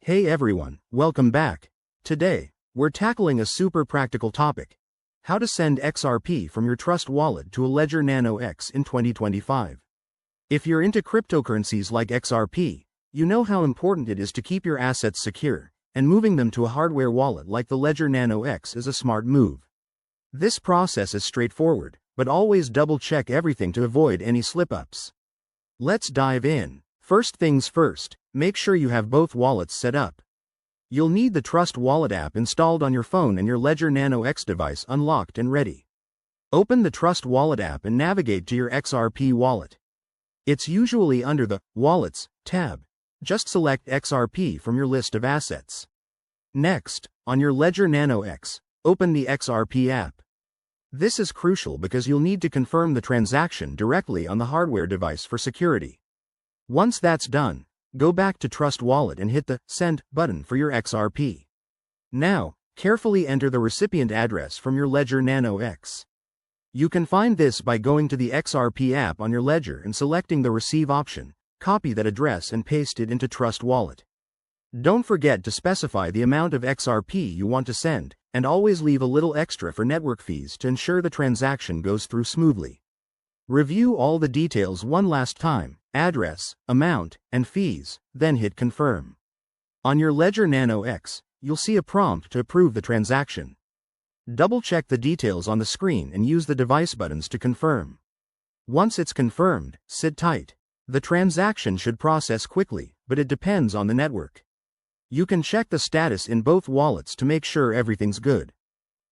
Hey everyone, welcome back. Today, we're tackling a super practical topic: how to send XRP from your Trust wallet to a Ledger Nano X in 2025. If you're into cryptocurrencies like XRP, you know how important it is to keep your assets secure, and moving them to a hardware wallet like the Ledger Nano X is a smart move. This process is straightforward, but always double-check everything to avoid any slip-ups. Let's dive in. First things first, make sure you have both wallets set up. You'll need the Trust Wallet app installed on your phone and your Ledger Nano X device unlocked and ready. Open the Trust Wallet app and navigate to your XRP wallet. It's usually under the Wallets tab. Just select XRP from your list of assets. Next, on your Ledger Nano X, open the XRP app. This is crucial because you'll need to confirm the transaction directly on the hardware device for security. Once that's done, go back to Trust Wallet and hit the Send button for your XRP. Now, carefully enter the recipient address from your Ledger Nano X. You can find this by going to the XRP app on your Ledger and selecting the Receive option. Copy that address and paste it into Trust Wallet. Don't forget to specify the amount of XRP you want to send, and always leave a little extra for network fees to ensure the transaction goes through smoothly. Review all the details one last time: address, amount, and fees, then hit Confirm. On your Ledger Nano X, you'll see a prompt to approve the transaction. Double-check the details on the screen and use the device buttons to confirm. Once it's confirmed, sit tight. The transaction should process quickly, but it depends on the network. You can check the status in both wallets to make sure everything's good.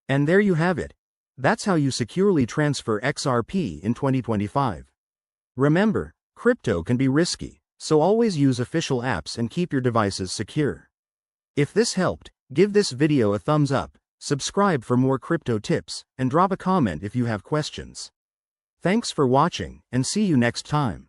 And there you have it. That's how you securely transfer XRP in 2025. Remember, crypto can be risky, so always use official apps and keep your devices secure. If this helped, give this video a thumbs up, subscribe for more crypto tips, and drop a comment if you have questions. Thanks for watching, and see you next time.